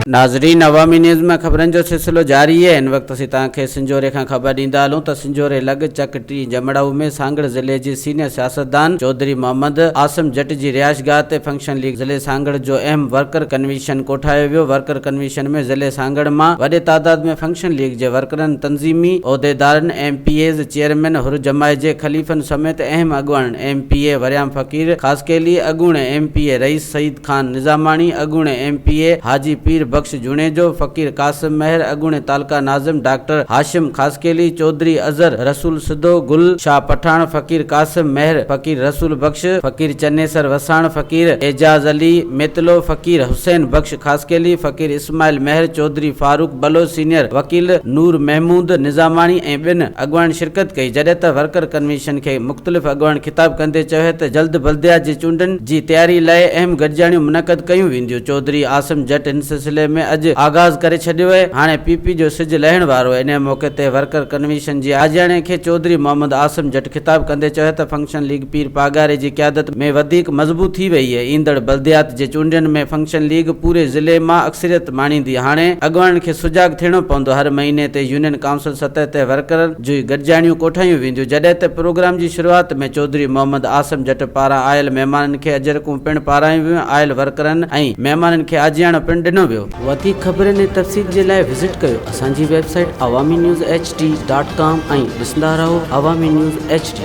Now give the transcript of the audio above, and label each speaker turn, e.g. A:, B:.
A: नाज़रीन, अवामी न्यूज़ में खबरन जो सिलसिलो जारी है। इन वक्त असीं तव्हांखे सिंजोरे खां ख़बर ॾींदा हलूं त सिंजोरे लॻ चक टी जमड़ाऊ में सांगड़ ज़िले जी सीनियर सियासतदान चौधरी मोहम्मद आसिम जट जी रिहाइशगाह ते फंक्शन लीग ज़िले सांगड़ जो अहम वर्कर कन्वेंशन कोठायो वियो। वर्कर कन्वेंशन में ज़िले सांगड़ मां वॾे तादाद में फंक्शन लीग जे वर्करनि, तंज़ीमी उहिदेदारनि, MPAs, चेयरमैन, हुर जमाए जे खलीफ़नि समेत अहम अॻुवाणनि MPA वरियाम फ़कीर ख़ासकेली, अॻूणे MPA रईस सईद खान निज़ामाणी, अॻूणे MPA हाजी पीर बख्श जुणेजो, फ़कीर कासिम मेहर, अॻूणे तालका नाज़िम डॉक्टर हाशिम ख़ासकेली, चौधरी अज़हर रसूल सिद्धो, गुल शाह पठान, फ़कीर कासिम मेहर, फ़कीर रसूल बख्श, फ़कीर चन्नेसर वसाण, फ़कीर एजाज अली मेतलो, फ़कीर हुसैन बख्श ख़ासकेली, फ़कीर इस्माइल मेहर, चौधरी फारूक बलो, सीनियर वकील नूर महमूद निज़ामाणी ऐं ॿिनि अॻुवाणनि शिरकत कई। जॾहिं त वर्कर कन्वेंशन खे मुख़्तलिफ़ अॻुवाण ख़िताब कंदे चयो त जल्द बल्दियात जी चूंडनि जी तयारी लाइ अहम गॾिजाणियूं मुनक़द कयूं वेंदियूं। चौधरी आसिम जट इन सिलसिले में अॼु आगाज़ करे छॾियो आहे। हाणे PP जो सिज लहण वारो आहे। इन मौक़े ते वर्कर कन्वेंशन जी आजियाणे खे चौधरी मोहम्मद आसिम जट ख़िताब कंदे चयो त फंक्शन लीग पीर पागारे जी क़यादत में वधीक मज़बूत थी वई आहे। ईंदड़ बल्दियात जे चूंडनि में फंक्शन लीग पूरे ज़िले मां अक्सरियत माणींदी। हाणे अॻुवाणनि खे सुजाग थियणो पवंदो। हर महीने ते यूनियन काउंसिल सतह ते वर्करनि जी गॾिजाणियूं कोठायूं वेंदियूं। जॾहिं त प्रोग्राम जी शुरूआत में चौधरी मोहम्मद आसिम जट पारां आयल महिमाननि खे अजरकूं पिणु पारायूं वियूं। आयल वर्करनि ऐं महिमाननि खे आजियाणो पिणु ॾिनो वियो। वधीक ख़बरनि ऐं तफ़सील जे लाइ विज़िट कयो असांजी वेबसाइट awamiNewsHD.com ऐं ॾिसंदा रहो अवामी न्यूज़ HD।